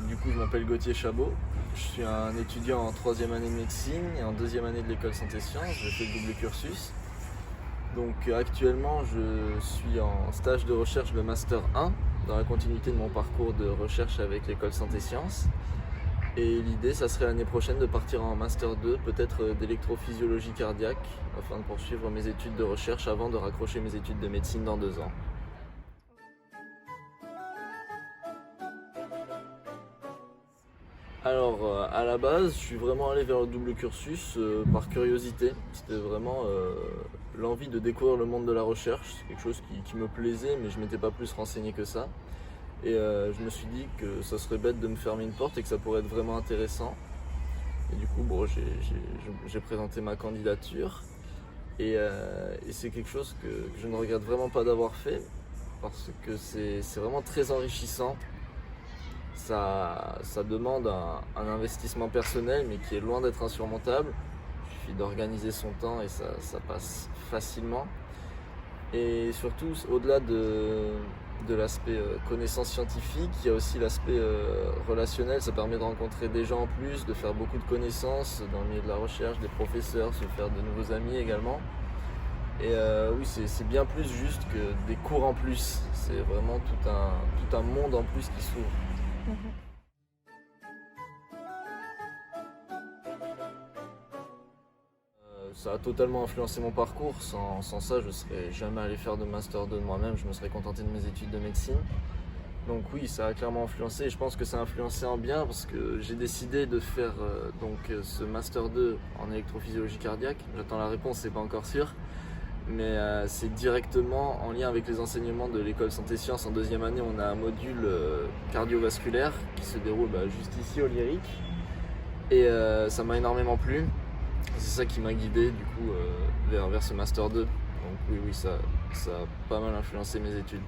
Du coup, je m'appelle Gauthier Chabot. Je suis un étudiant en troisième année de médecine et en deuxième année de l'école santé sciences. Je fais le double cursus. Donc actuellement, je suis en stage de recherche de Master 1 dans la continuité de mon parcours de recherche avec l'école santé sciences. Et l'idée, ça serait l'année prochaine de partir en Master 2, peut-être d'électrophysiologie cardiaque, afin de poursuivre mes études de recherche avant de raccrocher mes études de médecine dans 2 ans. Alors, à la base, je suis vraiment allé vers le double cursus par curiosité. C'était vraiment l'envie de découvrir le monde de la recherche. C'est quelque chose qui me plaisait, mais je m'étais pas plus renseigné que ça. Et je me suis dit que ça serait bête de me fermer une porte et que ça pourrait être vraiment intéressant. Et du coup, bon, j'ai présenté ma candidature. Et c'est quelque chose que je ne regrette vraiment pas d'avoir fait, parce que c'est vraiment très enrichissant. Ça demande un investissement personnel, mais qui est loin d'être insurmontable. Il suffit d'organiser son temps et ça passe facilement. Et surtout, au-delà de l'aspect connaissance scientifique, il y a aussi l'aspect relationnel. Ça permet de rencontrer des gens en plus, de faire beaucoup de connaissances dans le milieu de la recherche, des professeurs, se faire de nouveaux amis également. Et oui, c'est bien plus juste que des cours en plus. C'est vraiment tout un monde en plus qui s'ouvre. Ça a totalement influencé mon parcours. Sans ça, je ne serais jamais allé faire de Master 2 de moi-même. Je me serais contenté de mes études de médecine. Donc oui, ça a clairement influencé. Et je pense que ça a influencé en bien parce que j'ai décidé de faire ce Master 2 en électrophysiologie cardiaque. J'attends la réponse, c'est pas encore sûr. Mais c'est directement en lien avec les enseignements de l'école santé sciences. En deuxième année, on a un module cardiovasculaire qui se déroule juste ici au Lyrique. Et ça m'a énormément plu. C'est ça qui m'a guidé du coup vers ce Master 2. Donc oui, ça a pas mal influencé mes études.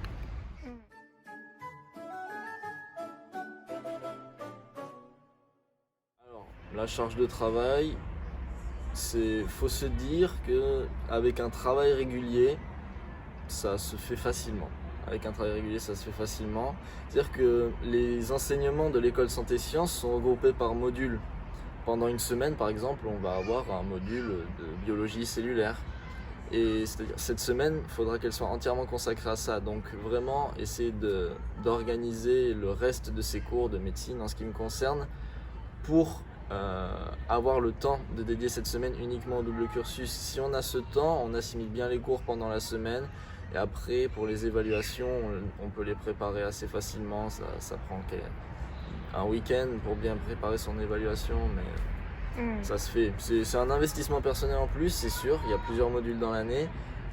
Alors, la charge de travail, faut se dire qu'avec un travail régulier, ça se fait facilement. Avec un travail régulier, ça se fait facilement. C'est-à-dire que les enseignements de l'école santé sciences sont regroupés par modules. Pendant une semaine, par exemple, on va avoir un module de biologie cellulaire. Et c'est-à-dire, cette semaine, il faudra qu'elle soit entièrement consacrée à ça. Donc vraiment, essayer d'organiser le reste de ces cours de médecine en ce qui me concerne pour avoir le temps de dédier cette semaine uniquement au double cursus. Si on a ce temps, on assimile bien les cours pendant la semaine. Et après, pour les évaluations, on peut les préparer assez facilement. Ça prend un week-end pour bien préparer son évaluation, mais ça se fait. C'est un investissement personnel en plus, c'est sûr. Il y a plusieurs modules dans l'année,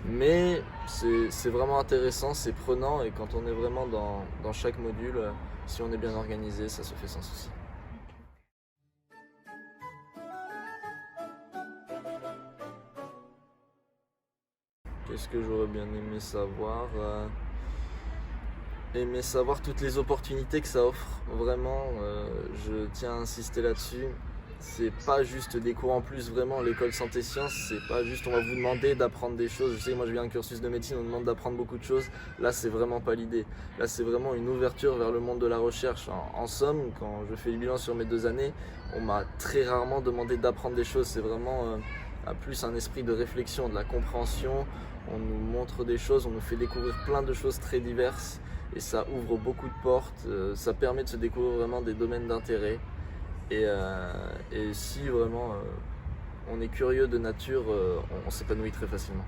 mais c'est vraiment intéressant, c'est prenant, et quand on est vraiment dans chaque module, si on est bien organisé, ça se fait sans souci. Qu'est-ce que j'aurais bien aimé savoir? Aimer savoir toutes les opportunités que ça offre. Vraiment, je tiens à insister là-dessus. C'est pas juste des cours en plus, vraiment. L'école santé sciences, c'est pas juste on va vous demander d'apprendre des choses. Je sais, moi je viens d'un cursus de médecine, on demande d'apprendre beaucoup de choses. Là, c'est vraiment pas l'idée. Là, c'est vraiment une ouverture vers le monde de la recherche. En somme, quand je fais le bilan sur mes 2 années, on m'a très rarement demandé d'apprendre des choses. C'est vraiment plus un esprit de réflexion, de la compréhension. On nous montre des choses, on nous fait découvrir plein de choses très diverses. Et ça ouvre beaucoup de portes, ça permet de se découvrir vraiment des domaines d'intérêt. Et si vraiment on est curieux de nature, on s'épanouit très facilement.